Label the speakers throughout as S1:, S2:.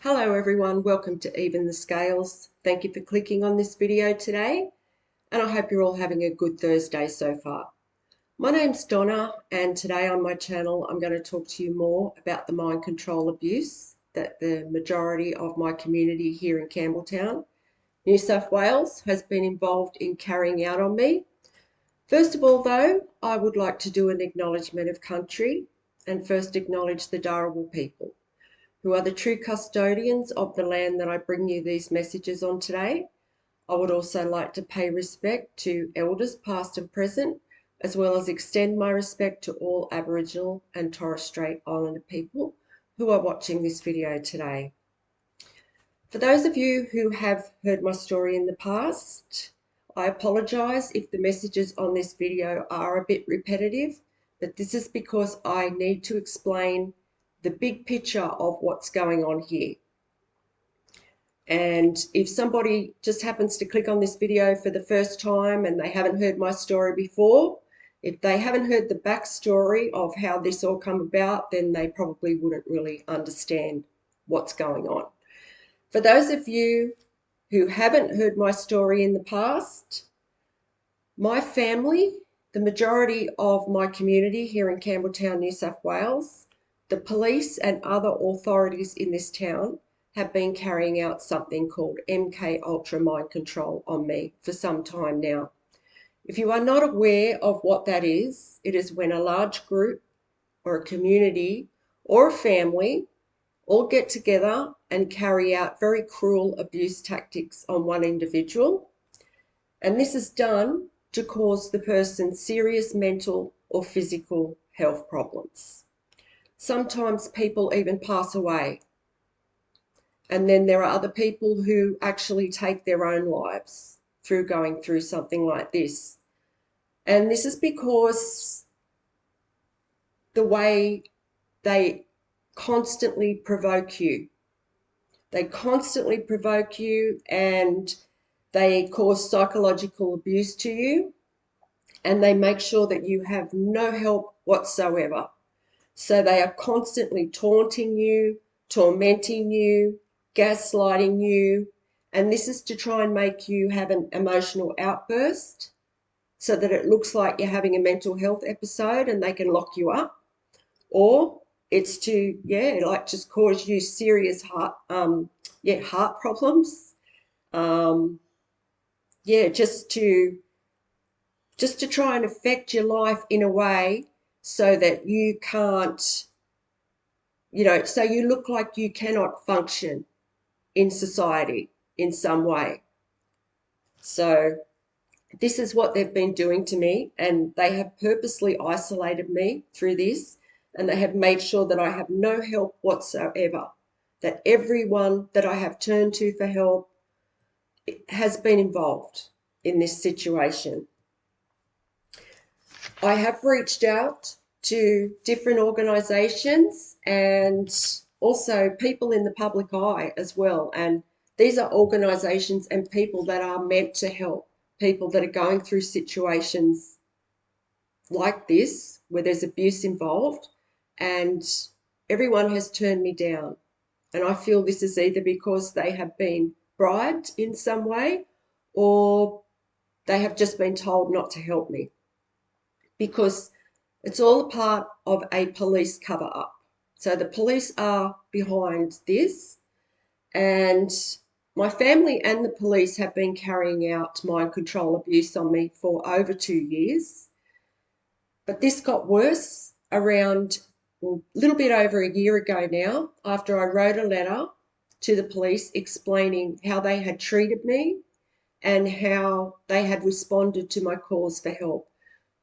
S1: Hello everyone, welcome to Even the Scales. Thank you for clicking on this video today, and I hope you're all having a good Thursday so far. My name's Donna, and today on my channel I'm going to talk to you more about the mind control abuse that the majority of my community here in Campbelltown, New South Wales, has been involved in carrying out on me. First of all though, I would like to do an acknowledgement of country and first acknowledge the Dharawal people, who are the true custodians of the land that I bring you these messages on today. I would also like to pay respect to elders past and present, as well as extend my respect to all Aboriginal and Torres Strait Islander people who are watching this video today. For those of you who have heard my story in the past, I apologise if the messages on this video are a bit repetitive, but this is because I need to explain the big picture of what's going on here. And if somebody just happens to click on this video for the first time and they haven't heard my story before, if they haven't heard the backstory of how this all come about, then they probably wouldn't really understand what's going on. For those of you who haven't heard my story in the past, my family, the majority of my community here in Campbelltown, New South Wales, the police and other authorities in this town have been carrying out something called MK Ultra mind control on me for some time now. If you are not aware of what that is, it is when a large group or a community or a family all get together and carry out very cruel abuse tactics on one individual. And this is done to cause the person serious mental or physical health problems. Sometimes people even pass away. And then there are other people who actually take their own lives through going through something like this. And this is because the way they constantly provoke you. They constantly provoke you and they cause psychological abuse to you, and they make sure that you have no help whatsoever. So they are constantly taunting you, tormenting you, gaslighting you, and this is to try and make you have an emotional outburst so that it looks like you're having a mental health episode and they can lock you up. Or it's to, just cause you serious heart problems. Just to try and affect your life in a way so that you can't, so you look like you cannot function in society in some way. So this is what they've been doing to me, and they have purposely isolated me through this, and they have made sure that I have no help whatsoever, that everyone that I have turned to for help has been involved in this situation. I have reached out to different organisations and also people in the public eye as well, and these are organisations and people that are meant to help people that are going through situations like this where there's abuse involved, and everyone has turned me down. And I feel this is either because they have been bribed in some way or they have just been told not to help me, because it's all a part of a police cover-up. So the police are behind this, and my family and the police have been carrying out mind control abuse on me for over 2 years. But this got worse around a little bit over a year ago now, after I wrote a letter to the police explaining how they had treated me and how they had responded to my calls for help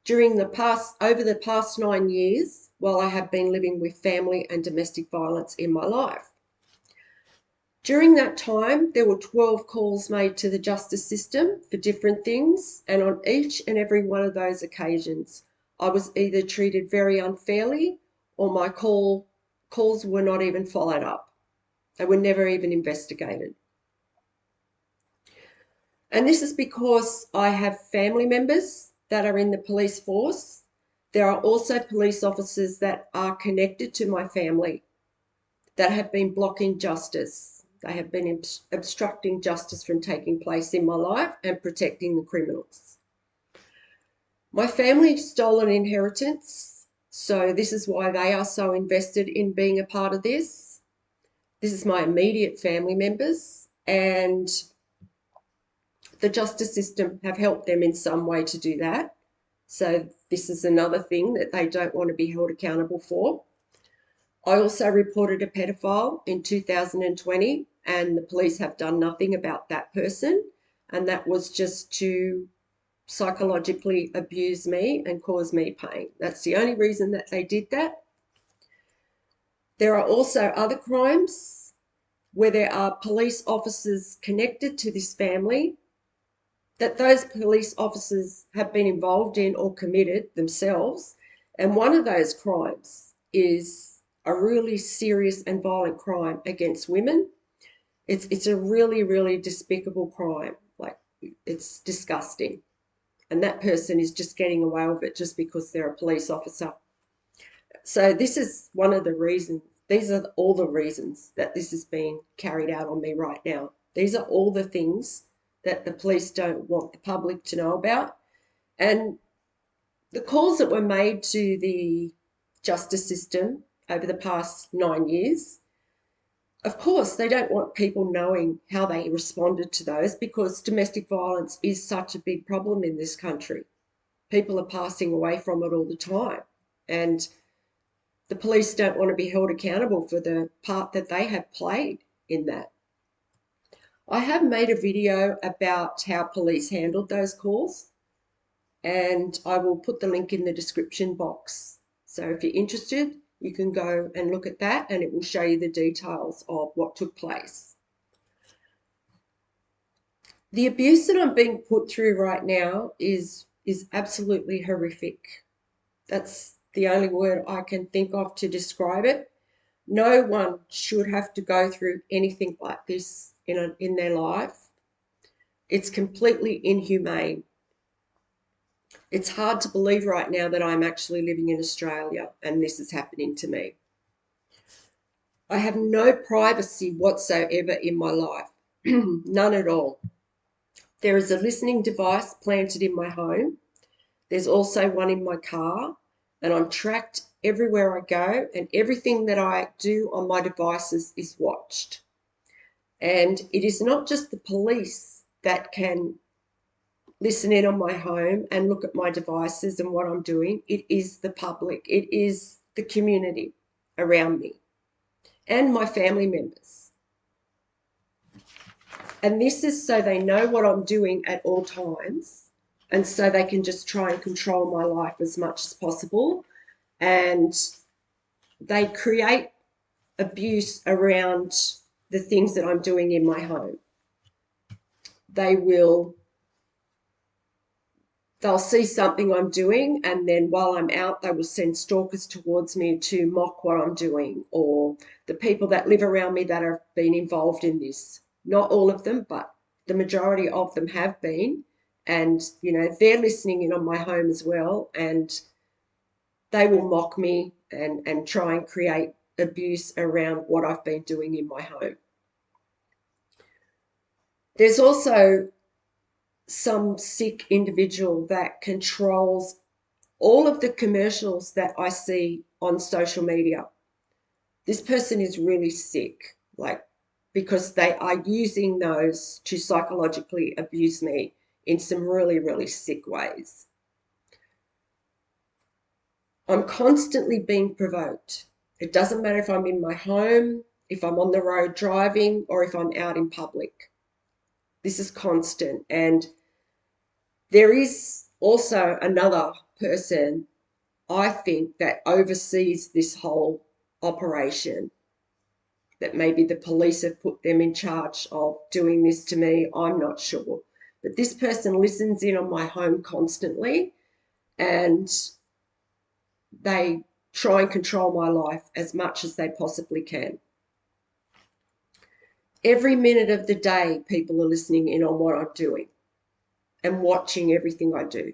S1: over the past 9 years while I have been living with family and domestic violence in my life. During that time, there were 12 calls made to the justice system for different things, and on each and every one of those occasions, I was either treated very unfairly or my calls were not even followed up. They were never even investigated. And this is because I have family members that are in the police force. There are also police officers that are connected to my family that have been blocking justice. They have been obstructing justice from taking place in my life and protecting the criminals. My family stole an inheritance, so this is why they are so invested in being a part of this. This is my immediate family members, and the justice system have helped them in some way to do that. So this is another thing that they don't want to be held accountable for. I also reported a pedophile in 2020, and the police have done nothing about that person, and that was just to psychologically abuse me and cause me pain. That's the only reason that they did that. There are also other crimes where there are police officers connected to this family that those police officers have been involved in or committed themselves. And one of those crimes is a really serious and violent crime against women. It's a really, really despicable crime. Like, it's disgusting. And that person is just getting away with it just because they're a police officer. So this is one of the reasons, these are all the reasons that this is being carried out on me right now. These are all the things that the police don't want the public to know about. And the calls that were made to the justice system over the past 9 years, of course, they don't want people knowing how they responded to those, because domestic violence is such a big problem in this country. People are passing away from it all the time. And the police don't want to be held accountable for the part that they have played in that. I have made a video about how police handled those calls, and I will put the link in the description box. So if you're interested, you can go and look at that, and it will show you the details of what took place. The abuse that I'm being put through right now is absolutely horrific. That's the only word I can think of to describe it. No one should have to go through anything like this in their life. It's completely inhumane. It's hard to believe right now that I'm actually living in Australia and this is happening to me. I have no privacy whatsoever in my life, none at all. There is a listening device planted in my home. There's also one in my car, and I'm tracked everywhere I go, and everything that I do on my devices is watched. And it is not just the police that can listen in on my home and look at my devices and what I'm doing. It is the public. It is the community around me and my family members. And this is so they know what I'm doing at all times, and so they can just try and control my life as much as possible. And they create abuse around the things that I'm doing in my home. They'll see something I'm doing, and then while I'm out, they will send stalkers towards me to mock what I'm doing, or the people that live around me that have been involved in this. Not all of them, but the majority of them have been. And, you know, they're listening in on my home as well, and they will mock me and try and create abuse around what I've been doing in my home. There's also some sick individual that controls all of the commercials that I see on social media. This person is really sick, because they are using those to psychologically abuse me in some really, really sick ways. I'm constantly being provoked. It doesn't matter if I'm in my home, if I'm on the road driving, or if I'm out in public. This is constant. And there is also another person, I think, that oversees this whole operation, that maybe the police have put them in charge of doing this to me. I'm not sure. But this person listens in on my home constantly, and they try and control my life as much as they possibly can. Every minute of the day, people are listening in on what I'm doing and watching everything I do.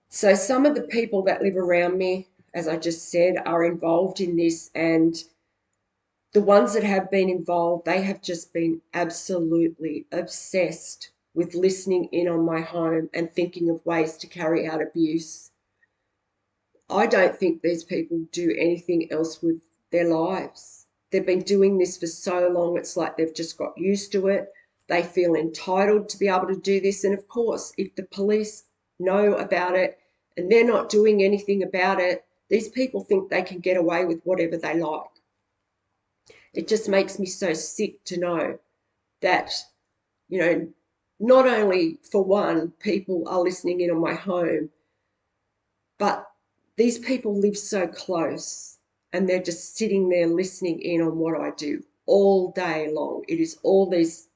S1: So some of the people that live around me as I just said, are involved in this, and the ones that have been involved, they have just been absolutely obsessed with listening in on my home and thinking of ways to carry out abuse. I don't think these people do anything else with their lives. They've been doing this for so long, it's like they've just got used to it. They feel entitled to be able to do this. And of course, if the police know about it and they're not doing anything about it, these people think they can get away with whatever they like. It just makes me so sick to know that, you know, not only for one, people are listening in on my home, but these people live so close and they're just sitting there listening in on what I do all day long. It is all these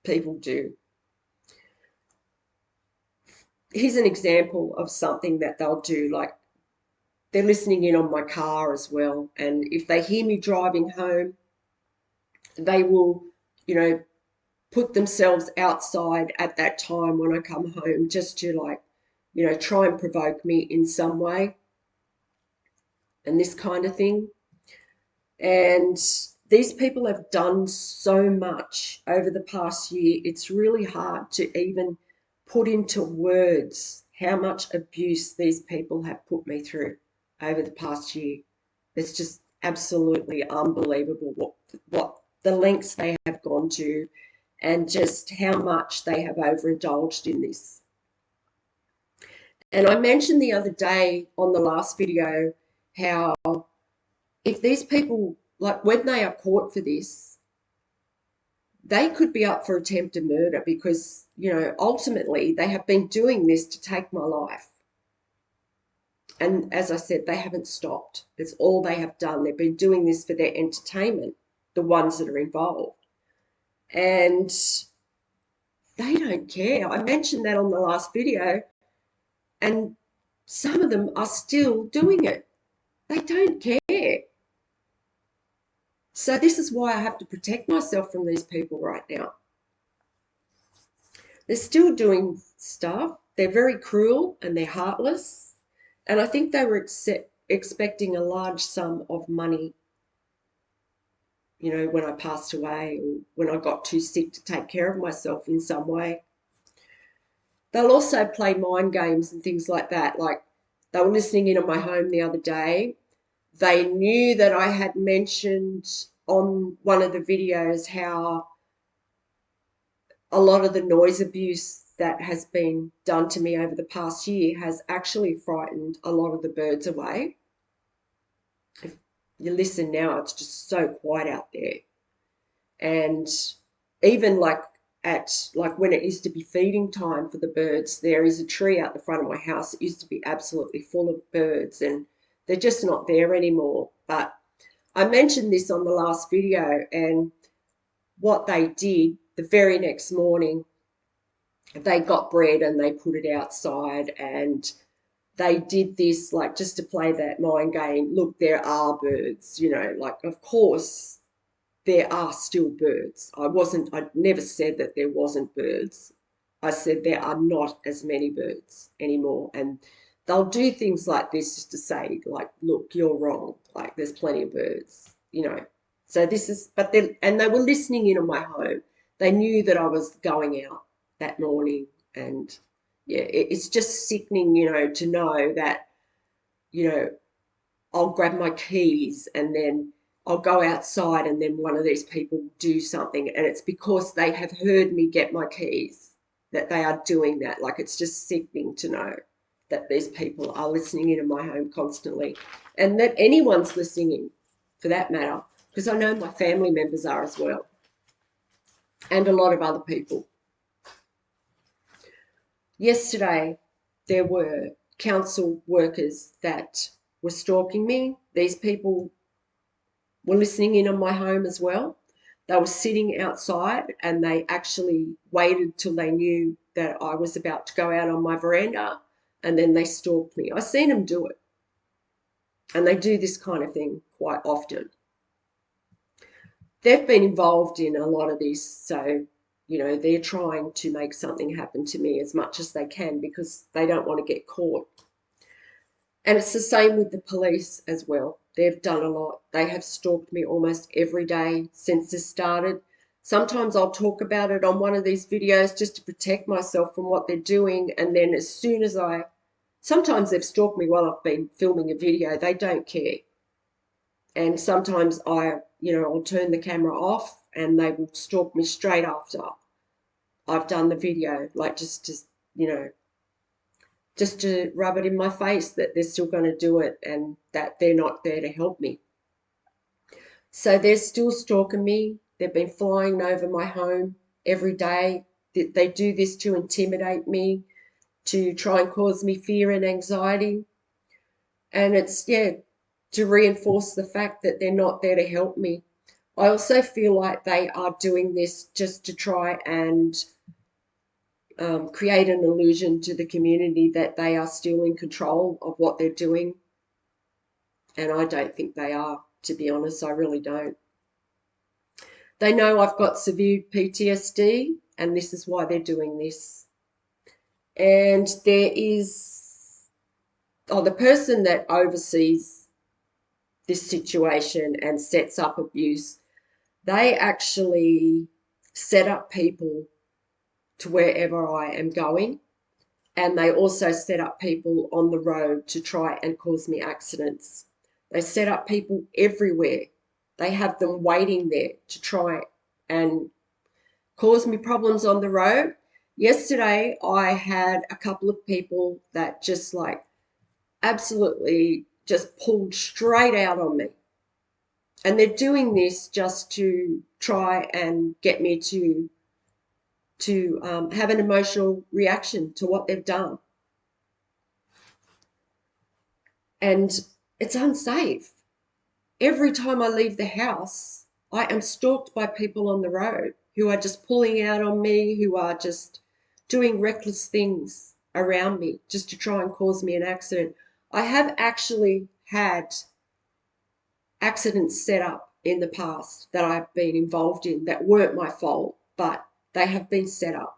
S1: people do. Here's an example of something that they'll do, like they're listening in on my car as well. And if they hear me driving home, they will, you know, put themselves outside at that time when I come home just to, like, you know, try and provoke me in some way and this kind of thing. And these people have done so much over the past year, it's really hard to even put into words how much abuse these people have put me through over the past year. It's just absolutely unbelievable what the lengths they have gone to and just how much they have overindulged in this. And I mentioned the other day on the last video how if these people, like when they are caught for this, they could be up for attempted murder because, you know, ultimately they have been doing this to take my life. And as I said, they haven't stopped. It's all they have done. They've been doing this for their entertainment, the ones that are involved. And they don't care. I mentioned that on the last video, and some of them are still doing it. They don't care. So this is why I have to protect myself from these people right now. They're still doing stuff. They're very cruel and they're heartless. And I think they were expecting a large sum of money, you know, when I passed away or when I got too sick to take care of myself in some way. They'll also play mind games and things like that. Like they were listening in on my home the other day. They knew that I had mentioned on one of the videos how a lot of the noise abuse that has been done to me over the past year has actually frightened a lot of the birds away. If you listen now, it's just so quiet out there. And even like when it used to be feeding time for the birds, there is a tree out the front of my house. It used to be absolutely full of birds and they're just not there anymore. But I mentioned this on the last video, and what they did the very next morning, they got bread and they put it outside, and they did this like just to play that mind game. Look, there are birds, you know, like of course there are still birds. I never said that there wasn't birds. I said there are not as many birds anymore. And they'll do things like this just to say, like, look, you're wrong. Like there's plenty of birds, you know. So this is, but then, and they were listening in on my home. They knew that I was going out that morning. And yeah, it's just sickening, you know, to know that, you know, I'll grab my keys and then I'll go outside and then one of these people will do something, and it's because they have heard me get my keys that they are doing that. Like it's just sickening to know that these people are listening in my home constantly, and that anyone's listening in for that matter, because I know my family members are as well, and a lot of other people. Yesterday, there were council workers that were stalking me. These people were listening in on my home as well. They were sitting outside and they actually waited till they knew that I was about to go out on my veranda, and then they stalked me. I've seen them do it. And they do this kind of thing quite often. They've been involved in a lot of this, so, you know, they're trying to make something happen to me as much as they can because they don't want to get caught. And it's the same with the police as well. They've done a lot. They have stalked me almost every day since this started. Sometimes I'll talk about it on one of these videos just to protect myself from what they're doing. And then as soon as sometimes they've stalked me while I've been filming a video. They don't care. And sometimes I'll turn the camera off and they will stalk me straight after I've done the video, like just to rub it in my face that they're still going to do it and that they're not there to help me. So they're still stalking me. They've been flying over my home every day. They do this to intimidate me, to try and cause me fear and anxiety. And it's, to reinforce the fact that they're not there to help me. I also feel like they are doing this just to try and create an illusion to the community that they are still in control of what they're doing. And I don't think they are, to be honest. I really don't. They know I've got severe PTSD, and this is why they're doing this. And there is, the person that oversees this situation and sets up abuse, they actually set up people to wherever I am going. And they also set up people on the road to try and cause me accidents. They set up people everywhere. They have them waiting there to try and cause me problems on the road. Yesterday, I had a couple of people that just absolutely just pulled straight out on me. And they're doing this just to try and get me to have an emotional reaction to what they've done. And it's unsafe. Every time I leave the house, I am stalked by people on the road who are just pulling out on me, who are just doing reckless things around me just to try and cause me an accident. I have actually had accidents set up in the past that I've been involved in that weren't my fault, but they have been set up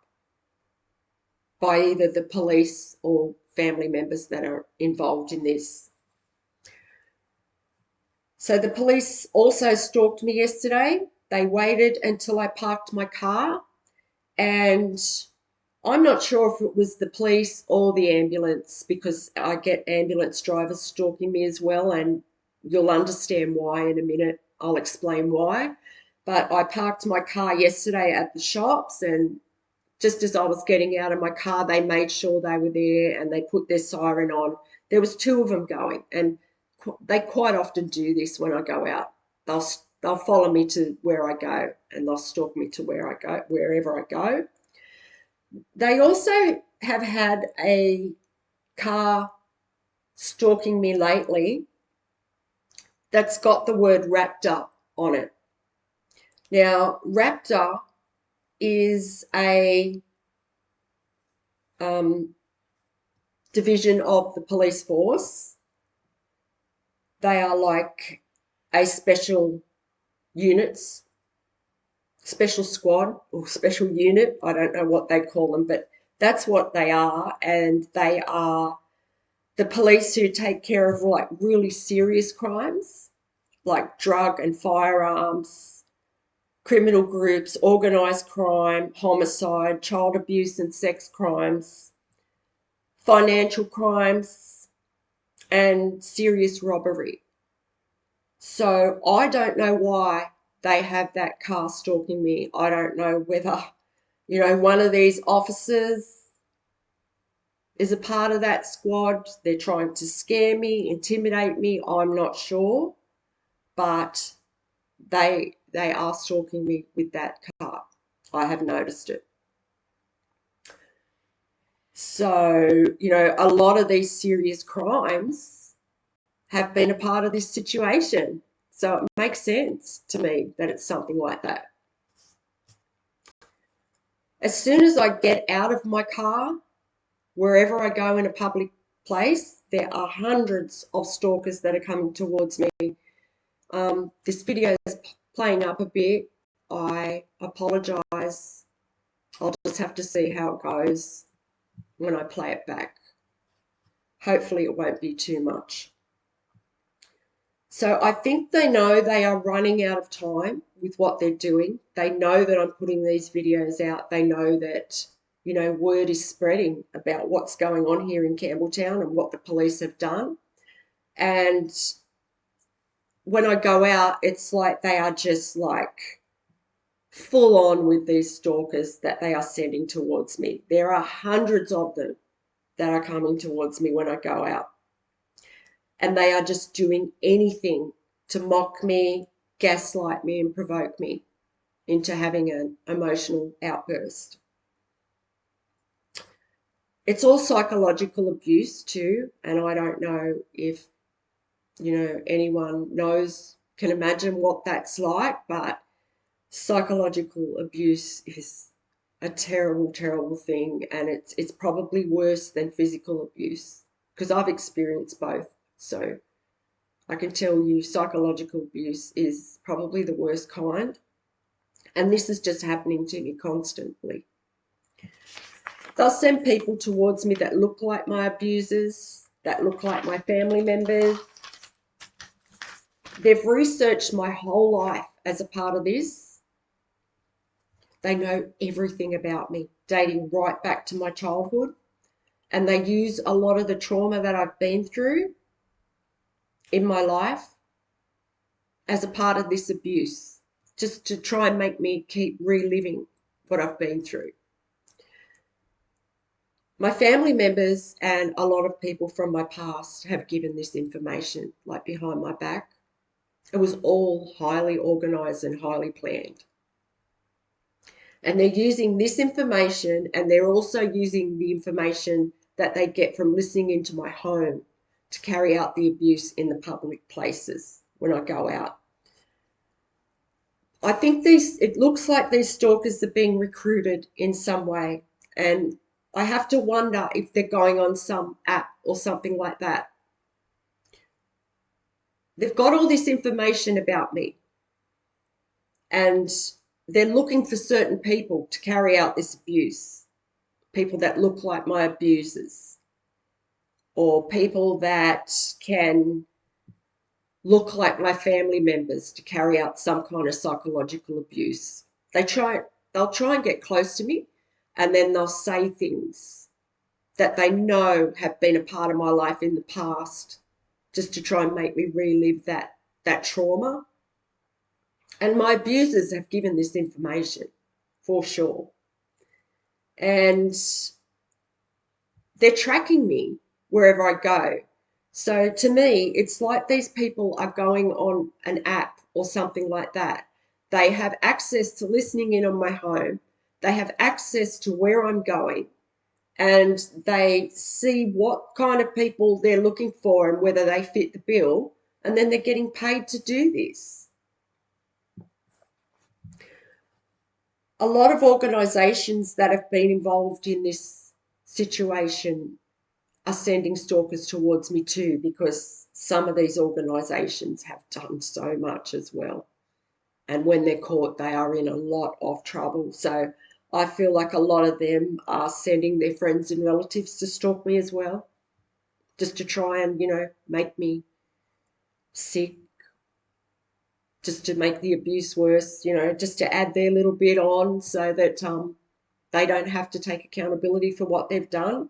S1: by either the police or family members that are involved in this. So the police also stalked me yesterday. They waited until I parked my car, and I'm not sure if it was the police or the ambulance, because I get ambulance drivers stalking me as well, and you'll understand why in a minute. I'll explain why. But I parked my car yesterday at the shops, and just as I was getting out of my car, they made sure they were there and they put their siren on. There was two of them going, and they quite often do this when I go out. They'll follow me to where I go, and they'll stalk me to wherever I go. They also have had a car stalking me lately that's got the word Raptor on it. Now, Raptor is a division of the police force. They are like a special squad or special unit. I don't know what they call them, but that's what they are. And they are the police who take care of really serious crimes, like drug and firearms, criminal groups, organised crime, homicide, child abuse and sex crimes, financial crimes, and serious robbery. So I don't know why they have that car stalking me. I don't know whether, one of these officers is a part of that squad. They're trying to scare me, intimidate me. I'm not sure, but they are stalking me with that car. I have noticed it. So, a lot of these serious crimes have been a part of this situation. So it makes sense to me that it's something like that. As soon as I get out of my car, wherever I go in a public place, there are hundreds of stalkers that are coming towards me. This video is playing up a bit. I apologise. I'll just have to see how it goes when I play it back. Hopefully it won't be too much. So I think they know they are running out of time with what they're doing. They know that I'm putting these videos out. They know that, word is spreading about what's going on here in Campbelltown and what the police have done. And when I go out, it's like they are just like full on with these stalkers that they are sending towards me. There are hundreds of them that are coming towards me when I go out. And they are just doing anything to mock me, gaslight me, and provoke me into having an emotional outburst. It's all psychological abuse too, and I don't know if anyone can imagine what that's like, but psychological abuse is a terrible, terrible thing, and it's probably worse than physical abuse because I've experienced both. So I can tell you psychological abuse is probably the worst kind, and this is just happening to me constantly. They'll send people towards me that look like my abusers, that look like my family members. They've researched my whole life as a part of this. They know everything about me, dating right back to my childhood, and they use a lot of the trauma that I've been through in my life as a part of this abuse, just to try and make me keep reliving what I've been through. My family members and a lot of people from my past have given this information, like behind my back. It was all highly organised and highly planned. And they're using this information, and they're also using the information that they get from listening into my home to carry out the abuse in the public places when I go out. I think it looks like these stalkers are being recruited in some way, and I have to wonder if they're going on some app or something like that. They've got all this information about me, and they're looking for certain people to carry out this abuse, people that look like my abusers, or people that can look like my family members to carry out some kind of psychological abuse. They'll try and get close to me, and then they'll say things that they know have been a part of my life in the past, just to try and make me relive that trauma. And my abusers have given this information for sure. And they're tracking me wherever I go. So to me, it's like these people are going on an app or something like that. They have access to listening in on my home. They have access to where I'm going, and they see what kind of people they're looking for and whether they fit the bill, and then they're getting paid to do this. A lot of organisations that have been involved in this situation are sending stalkers towards me too, because some of these organisations have done so much as well. And when they're caught, they are in a lot of trouble. So I feel like a lot of them are sending their friends and relatives to stalk me as well, just to try and, make me sick, just to make the abuse worse, just to add their little bit on so that they don't have to take accountability for what they've done.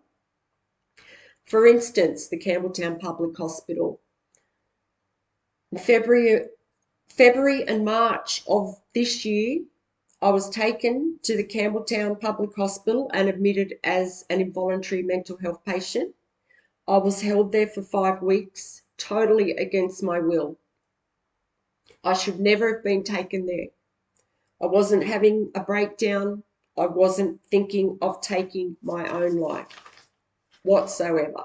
S1: For instance, the Campbelltown Public Hospital. In February and March of this year, I was taken to the Campbelltown Public Hospital and admitted as an involuntary mental health patient. I was held there for 5 weeks, totally against my will. I should never have been taken there. I wasn't having a breakdown. I wasn't thinking of taking my own life whatsoever.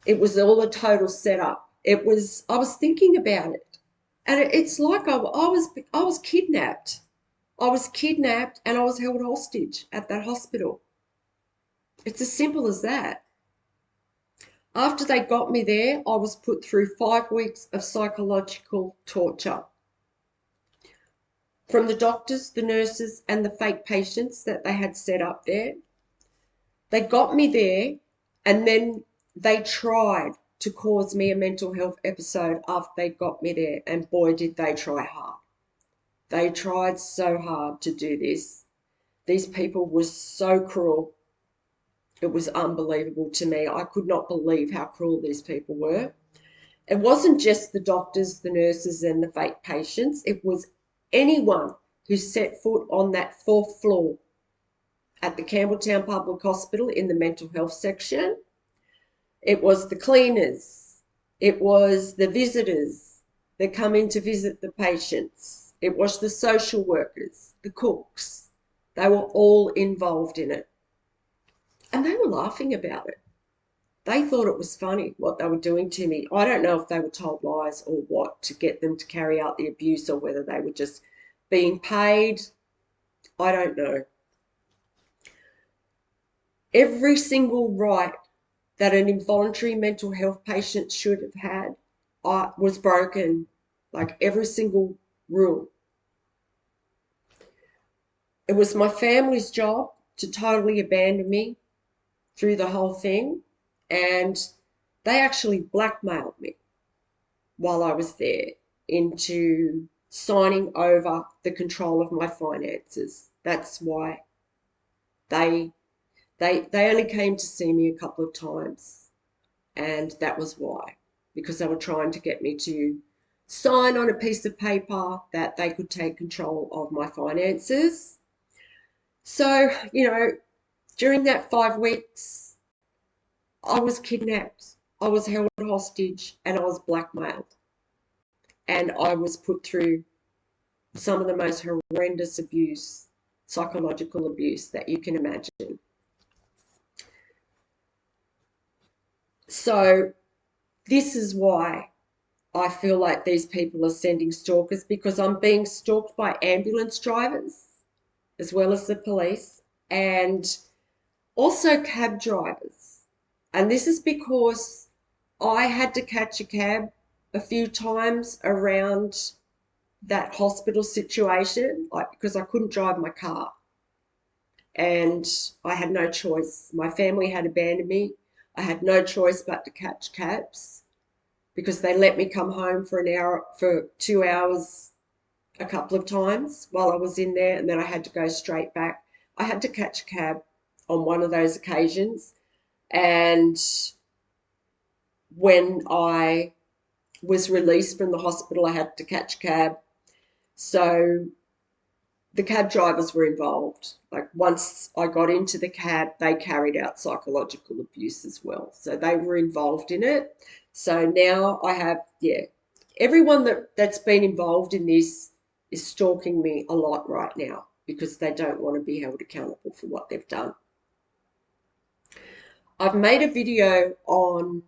S1: It was all a total setup. I was thinking about it, and it's like I was kidnapped. I was kidnapped and I was held hostage at that hospital. It's as simple as that. After they got me there, I was put through 5 weeks of psychological torture from the doctors, the nurses, and the fake patients that they had set up there. They got me there And then they tried to cause me a mental health episode after they got me there. And boy, did they try hard. They tried so hard to do this. These people were so cruel. It was unbelievable to me. I could not believe how cruel these people were. It wasn't just the doctors, the nurses, and the fake patients. It was anyone who set foot on that fourth floor at the Campbelltown Public Hospital in the mental health section. It was the cleaners. It was the visitors that come in to visit the patients. It was the social workers, the cooks. They were all involved in it. And they were laughing about it. They thought it was funny what they were doing to me. I don't know if they were told lies or what to get them to carry out the abuse, or whether they were just being paid. I don't know. Every single right that an involuntary mental health patient should have had was broken, like every single rule. It was my family's job to totally abandon me through the whole thing, and they actually blackmailed me while I was there into signing over the control of my finances. That's why they only came to see me a couple of times, and that was why, because they were trying to get me to sign on a piece of paper that they could take control of my finances. So, during that 5 weeks, I was kidnapped, I was held hostage, and I was blackmailed. And I was put through some of the most horrendous abuse, psychological abuse that you can imagine. So this is why I feel like these people are sending stalkers, because I'm being stalked by ambulance drivers as well as the police, and also cab drivers. And this is because I had to catch a cab a few times around that hospital situation, like, because I couldn't drive my car and I had no choice. My family had abandoned me. I had no choice but to catch cabs, because they let me come home for 2 hours a couple of times while I was in there, and then I had to go straight back. I had to catch a cab on one of those occasions, and when I was released from the hospital, I had to catch a cab. So the cab drivers were involved. Like, once I got into the cab, they carried out psychological abuse as well. So they were involved in it. So now I have, everyone that's been involved in this is stalking me a lot right now, because they don't want to be held accountable for what they've done. I've made a video on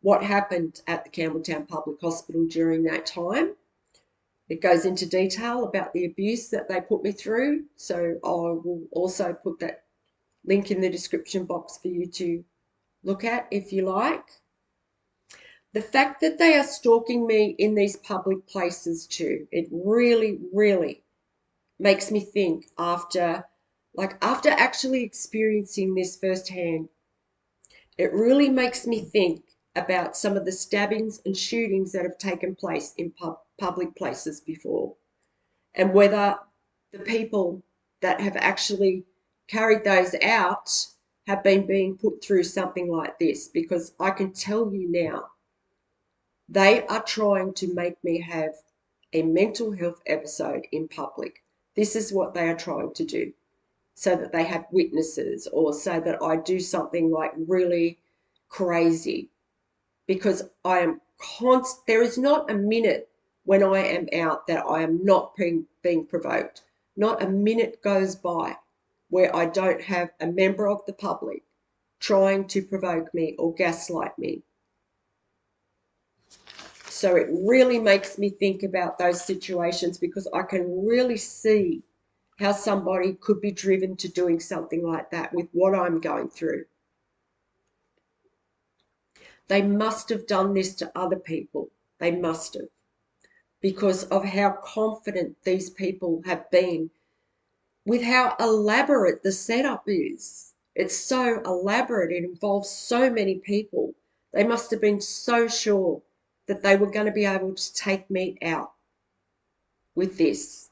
S1: what happened at the Campbelltown Public Hospital during that time. It goes into detail about the abuse that they put me through. So I will also put that link in the description box for you to look at if you like. The fact that they are stalking me in these public places too, it really, really makes me think, after actually experiencing this firsthand, it really makes me think about some of the stabbings and shootings that have taken place in public places before, and whether the people that have actually carried those out have been being put through something like this. Because I can tell you now, they are trying to make me have a mental health episode in public. This is what they are trying to do, so that they have witnesses, or so that I do something like really crazy. Because I am there is not a minute when I am out that I am not being provoked. Not a minute goes by where I don't have a member of the public trying to provoke me or gaslight me. So it really makes me think about those situations, because I can really see how somebody could be driven to doing something like that with what I'm going through. They must have done this to other people. They must have, because of how confident these people have been with how elaborate the setup is. It's so elaborate. It involves so many people. They must have been so sure that they were going to be able to take me out with this.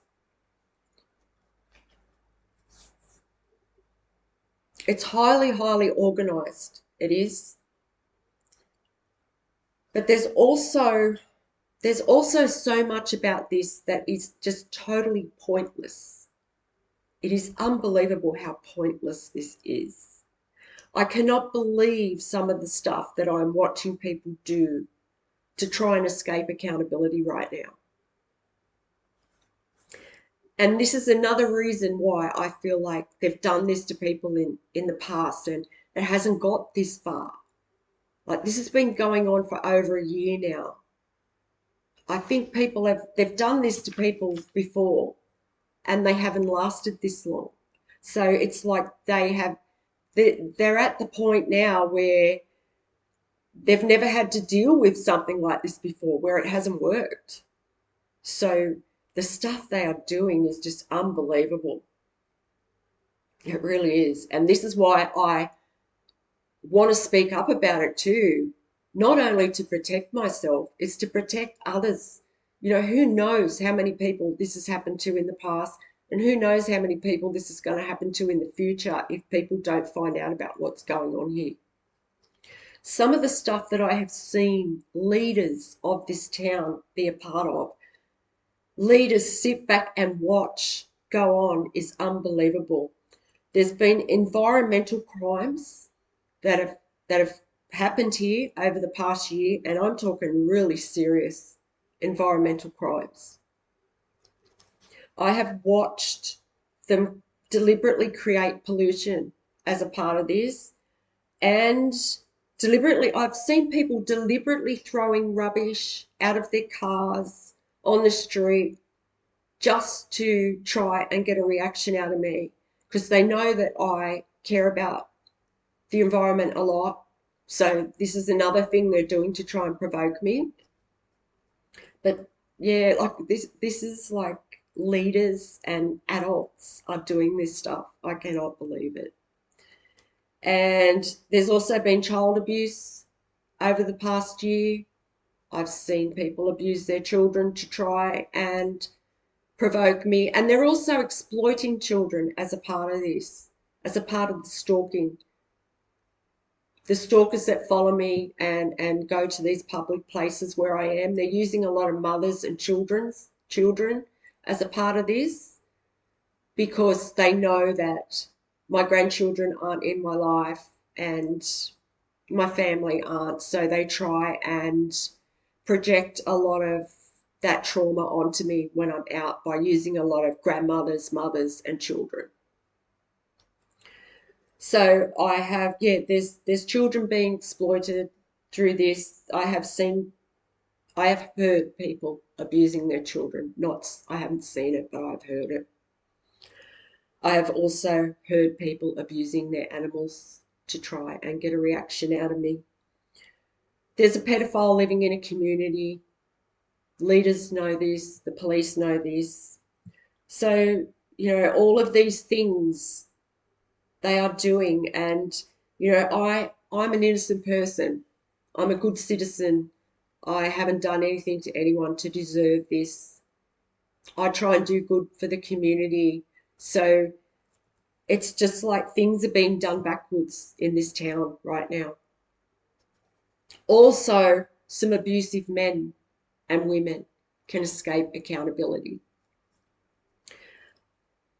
S1: It's highly, highly organised. It is. But there's also so much about this that is just totally pointless. It is unbelievable how pointless this is. I cannot believe some of the stuff that I'm watching people do to try and escape accountability right now. And this is another reason why I feel like they've done this to people in the past and it hasn't got this far. Like this has been going on for over a year now. I think they've done this to people before and they haven't lasted this long. So it's like they're at the point now where they've never had to deal with something like this before, where it hasn't worked. So the stuff they are doing is just unbelievable. It really is. And this is why I want to speak up about it too, not only to protect myself, it's to protect others. Who knows how many people this has happened to in the past, and who knows how many people this is going to happen to in the future if people don't find out about what's going on here. Some of the stuff that I have seen leaders of this town be a part of, leaders sit back and watch go on, is unbelievable. There's been environmental crimes that have happened here over the past year, and I'm talking really serious environmental crimes. I have watched them deliberately create pollution as a part of this, and I've seen people deliberately throwing rubbish out of their cars on the street just to try and get a reaction out of me because they know that I care about the environment a lot. So this is another thing they're doing to try and provoke me. But yeah, like this is like leaders and adults are doing this stuff. I cannot believe it. And there's also been child abuse over the past year. I've seen people abuse their children to try and provoke me. And they're also exploiting children as a part of this, as a part of the stalking. The stalkers that follow me and go to these public places where I am, they're using a lot of mothers and children as a part of this because they know that my grandchildren aren't in my life and my family aren't. So they try and project a lot of that trauma onto me when I'm out by using a lot of grandmothers, mothers, and children. So I have, yeah, there's children being exploited through this. I have heard people abusing their children. I haven't seen it, but I've heard it. I have also heard people abusing their animals to try and get a reaction out of me. There's a pedophile living in a community. Leaders know this, the police know this. So, all of these things they are doing. And, I'm an innocent person. I'm a good citizen. I haven't done anything to anyone to deserve this. I try and do good for the community. So it's just like things are being done backwards in this town right now. Also, some abusive men and women can escape accountability.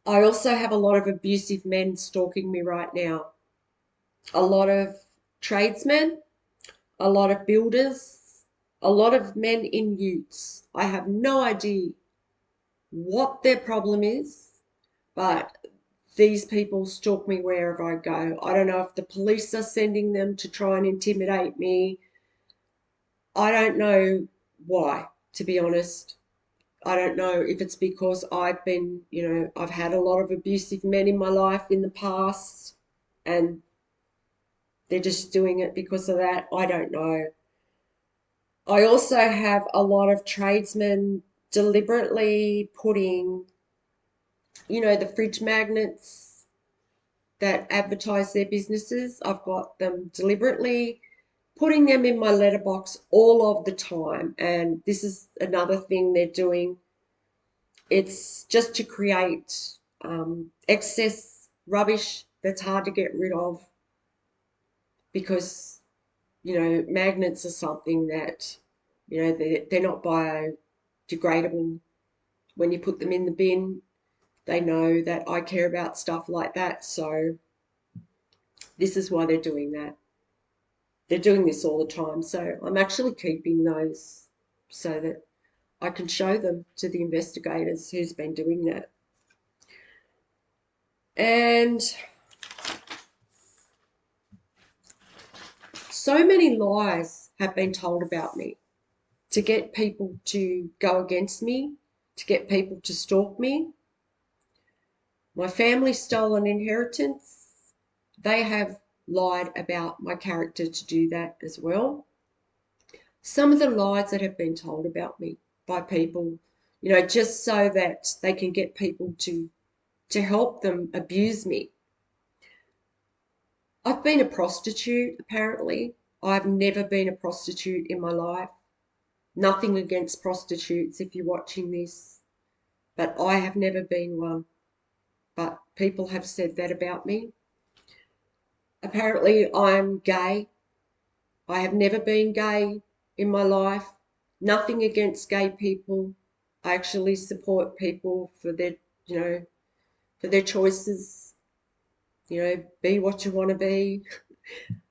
S1: I also have a lot of abusive men stalking me right now. A lot of tradesmen, a lot of builders, a lot of men in utes. I have no idea what their problem is, but these people stalk me wherever I go. I don't know if the police are sending them to try and intimidate me. I don't know why, to be honest. I don't know if it's because I've had a lot of abusive men in my life in the past and they're just doing it because of that. I don't know. I also have a lot of tradesmen deliberately putting, the fridge magnets that advertise their businesses. I've got them deliberately putting them in my letterbox all of the time. And this is another thing they're doing. It's just to create excess rubbish that's hard to get rid of, because, magnets are something that, they're not biodegradable. When you put them in the bin, they know that I care about stuff like that. So this is why they're doing that. They're doing this all the time. So I'm actually keeping those so that I can show them to the investigators who's been doing that. And so many lies have been told about me to get people to go against me, to get people to stalk me. My family stole an inheritance. They have lied about my character to do that as well. Some of the lies that have been told about me by people, just so that they can get people to help them abuse me. I've been a prostitute, apparently. I've never been a prostitute in my life. Nothing against prostitutes if you're watching this, but I have never been one. But people have said that about me. Apparently, I'm gay. I have never been gay in my life. Nothing against gay people. I actually support people for their, for their choices. Be what you want to be.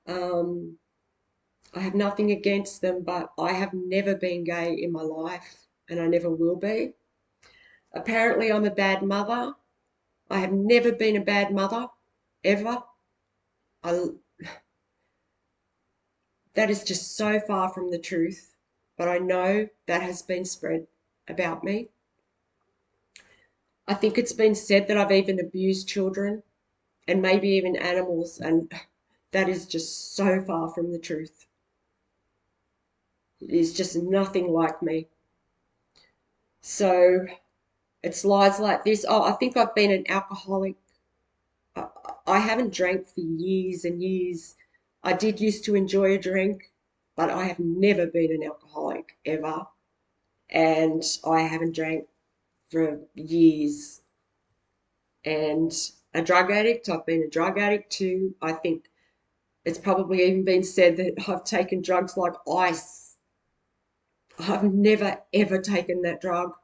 S1: I have nothing against them, but I have never been gay in my life, and I never will be. Apparently, I'm a bad mother. I have never been a bad mother, ever. That is just so far from the truth, but I know that has been spread about me. I think it's been said that I've even abused children and maybe even animals, and that is just so far from the truth. It is just nothing like me. So it's lies like this. Oh, I think I've been an alcoholic. I haven't drank for years and years. I did used to enjoy a drink, but I have never been an alcoholic ever. And I haven't drank for years. And a drug addict, I've been a drug addict too. I think it's probably even been said that I've taken drugs like ice. I've never ever taken that drug.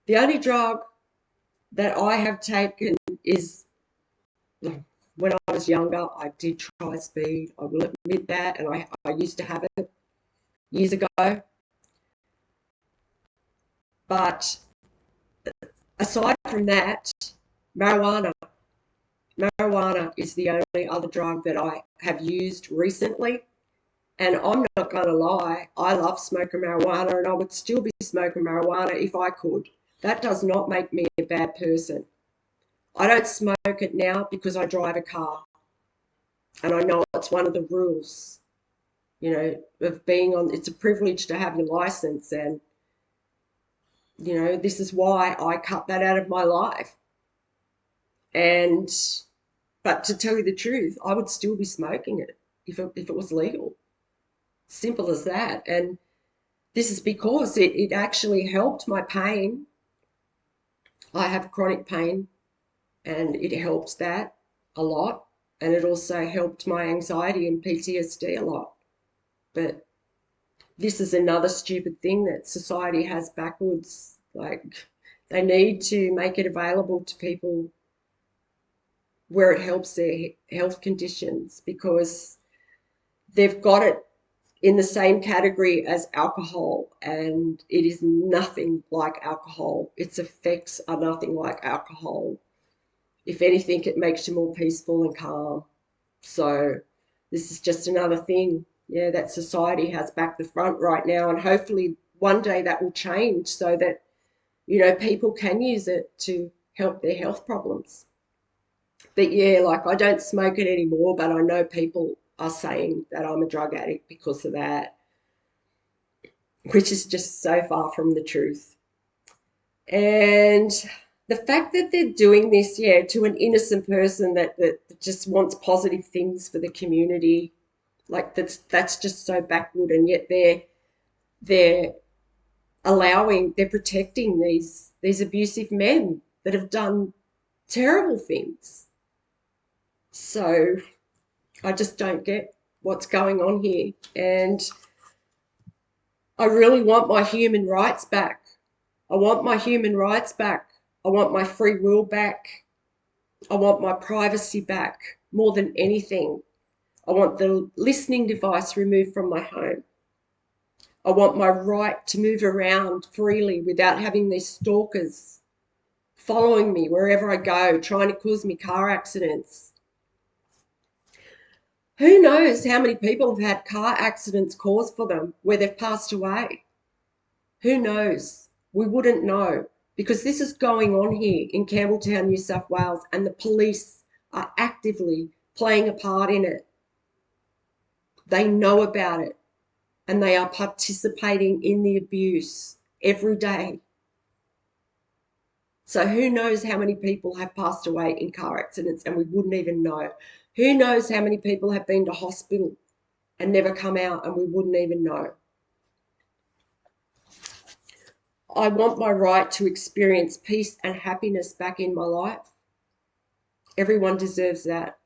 S1: The only drug that I have taken is, when I was younger, I did try speed. I will admit that, and I used to have it years ago. But aside from that, marijuana. Marijuana is the only other drug that I have used recently. And I'm not going to lie, I love smoking marijuana, and I would still be smoking marijuana if I could. That does not make me a bad person. I don't smoke it now because I drive a car. And I know it's one of the rules, of being on, it's a privilege to have your license. And, this is why I cut that out of my life. And, but to tell you the truth, I would still be smoking it if it was legal. Simple as that. And this is because it actually helped my pain. I have chronic pain, and it helps that a lot. And it also helped my anxiety and PTSD a lot. But this is another stupid thing that society has backwards. Like, they need to make it available to people where it helps their health conditions, because they've got it in the same category as alcohol, and it is nothing like alcohol. Its effects are nothing like alcohol. If anything, it makes you more peaceful and calm. So this is just another thing, that society has back the front right now, and hopefully one day that will change so that, people can use it to help their health problems. But like, I don't smoke it anymore, but I know people are saying that I'm a drug addict because of that, which is just so far from the truth. And the fact that they're doing this, yeah, to an innocent person that just wants positive things for the community, like that's just so backward, and yet they're they're protecting these abusive men that have done terrible things. So I just don't get what's going on here. And I really want my human rights back. I want my human rights back. I want my free will back. I want my privacy back more than anything. I want the listening device removed from my home. I want my right to move around freely without having these stalkers following me wherever I go, trying to cause me car accidents. Who knows how many people have had car accidents caused for them where they've passed away? Who knows? We wouldn't know, because this is going on here in Campbelltown, New South Wales, and the police are actively playing a part in it. They know about it, and they are participating in the abuse every day. So who knows how many people have passed away in car accidents and we wouldn't even know? Who knows how many people have been to hospital and never come out and we wouldn't even know? I want my right to experience peace and happiness back in my life. Everyone deserves that.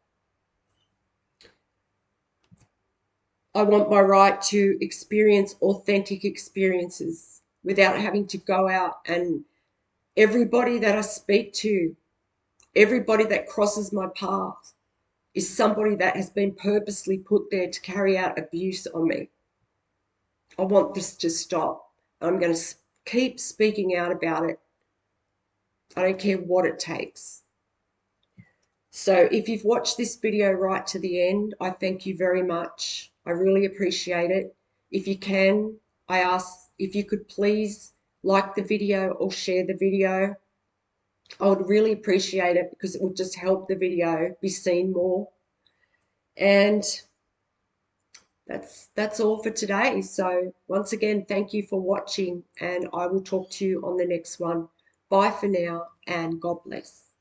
S1: I want my right to experience authentic experiences without having to go out, and everybody that I speak to, everybody that crosses my path is somebody that has been purposely put there to carry out abuse on me. I want this to stop. I'm going to keep speaking out about it. I don't care what it takes. So if you've watched this video right to the end, I thank you very much. I really appreciate it. If you can, I ask if you could please like the video or share the video. I would really appreciate it, because it would just help the video be seen more. And that's all for today. So once again, thank you for watching, and I will talk to you on the next one. Bye for now, and God bless.